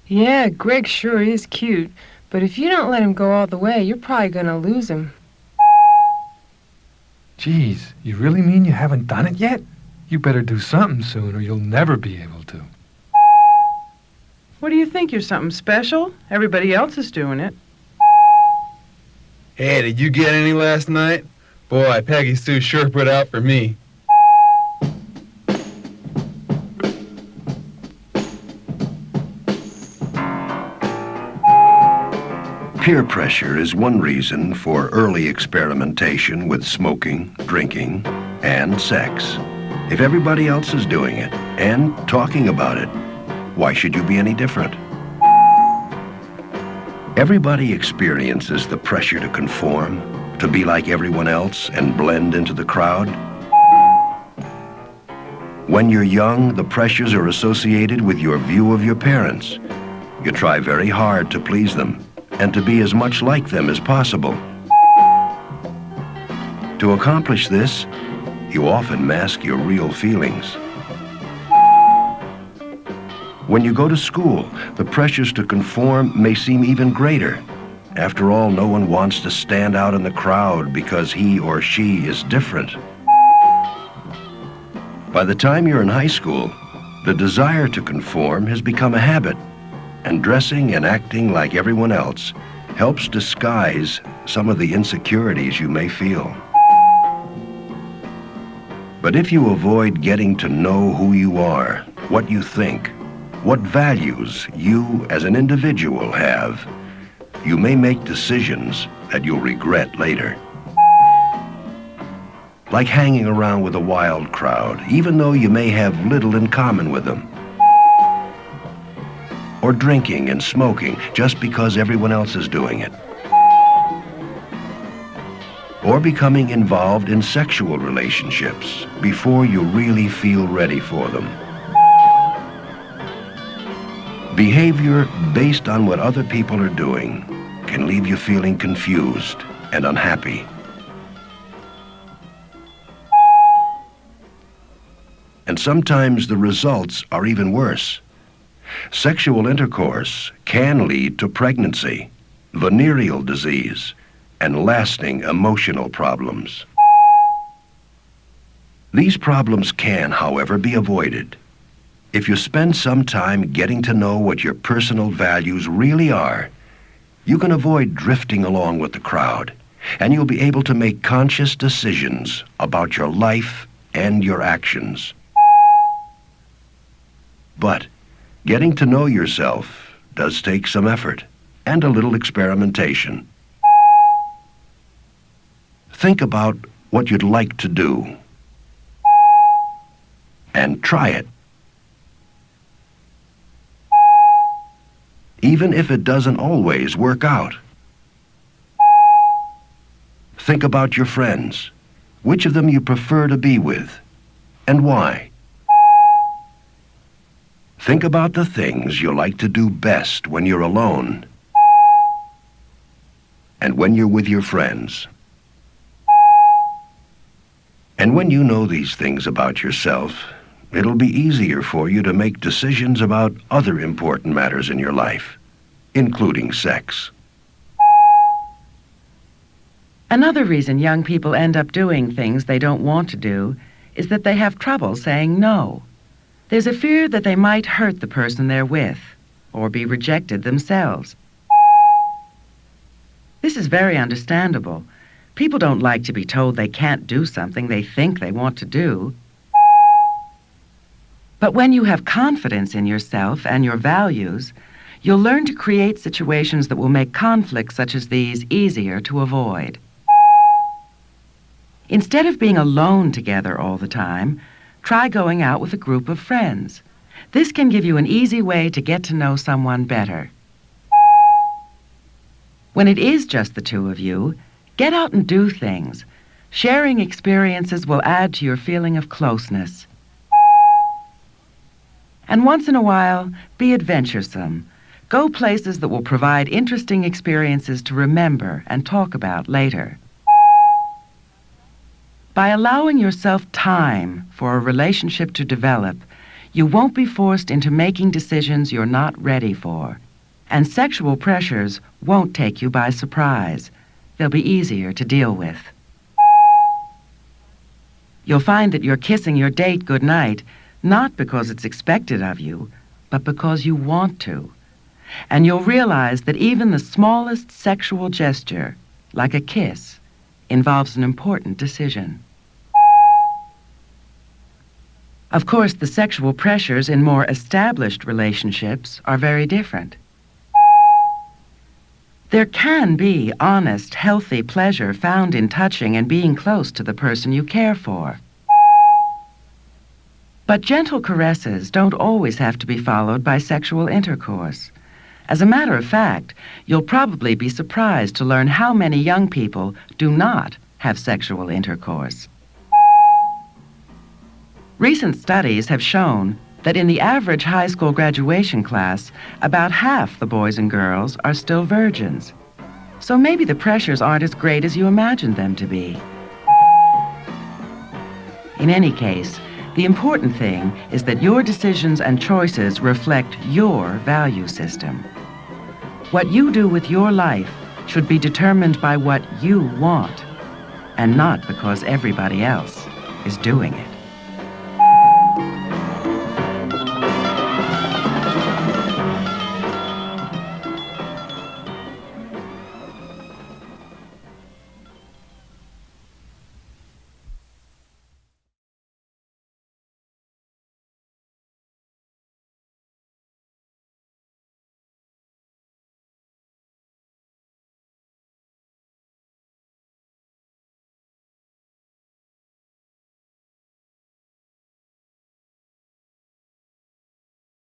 Yeah, Greg sure is cute, but if you don't let him go all the way, you're probably gonna lose him. Geez, you really mean you haven't done it yet? You better do something soon or you'll never be able to. What do you think? You're something special? Everybody else is doing it. Hey, did you get any last night? Boy, Peggy Sue sure put out for me. Peer pressure is one reason for early experimentation with smoking, drinking, and sex. If everybody else is doing it and talking about it, why should you be any different? Everybody experiences the pressure to conform, to be like everyone else and blend into the crowd. When you're young, the pressures are associated with your view of your parents. You try very hard to please them and to be as much like them as possible. To accomplish this, you often mask your real feelings. When you go to school, the pressures to conform may seem even greater. After all, no one wants to stand out in the crowd because he or she is different. By the time you're in high school, the desire to conform has become a habit, and dressing and acting like everyone else helps disguise some of the insecurities you may feel. But if you avoid getting to know who you are, what you think, what values you as an individual have, you may make decisions that you'll regret later. Like hanging around with a wild crowd, even though you may have little in common with them. Or drinking and smoking just because everyone else is doing it. Or becoming involved in sexual relationships before you really feel ready for them. Behavior based on what other people are doing can leave you feeling confused and unhappy. And sometimes the results are even worse. Sexual intercourse can lead to pregnancy, venereal disease, and lasting emotional problems. These problems can, however, be avoided. If you spend some time getting to know what your personal values really are, you can avoid drifting along with the crowd, and you'll be able to make conscious decisions about your life and your actions. But getting to know yourself does take some effort and a little experimentation. Think about what you'd like to do and try it. Even if it doesn't always work out. Think about your friends, which of them you prefer to be with, and why. Think about the things you like to do best when you're alone and when you're with your friends. And when you know these things about yourself, it'll be easier for you to make decisions about other important matters in your life, including sex. Another reason young people end up doing things they don't want to do is that they have trouble saying no. There's a fear that they might hurt the person they're with, or be rejected themselves. This is very understandable. People don't like to be told they can't do something they think they want to do. But when you have confidence in yourself and your values, you'll learn to create situations that will make conflicts such as these easier to avoid. Instead of being alone together all the time, try going out with a group of friends. This can give you an easy way to get to know someone better. When it is just the two of you, get out and do things. Sharing experiences will add to your feeling of closeness. And once in a while, be adventuresome. Go places that will provide interesting experiences to remember and talk about later. By allowing yourself time for a relationship to develop, You won't be forced into making decisions you're not ready for. And sexual pressures won't take you by surprise. They'll be easier to deal with. You'll find that you're kissing your date goodnight, not because it's expected of you, but because you want to. And you'll realize that even the smallest sexual gesture, like a kiss, involves an important decision. Of course, the sexual pressures in more established relationships are very different. There can be honest, healthy pleasure found in touching and being close to the person you care for. But gentle caresses don't always have to be followed by sexual intercourse. As a matter of fact, you'll probably be surprised to learn how many young people do not have sexual intercourse. Recent studies have shown that in the average high school graduation class, about half the boys and girls are still virgins. So maybe the pressures aren't as great as you imagined them to be. In any case, the important thing is that your decisions and choices reflect your value system. What you do with your life should be determined by what you want, and not because everybody else is doing it.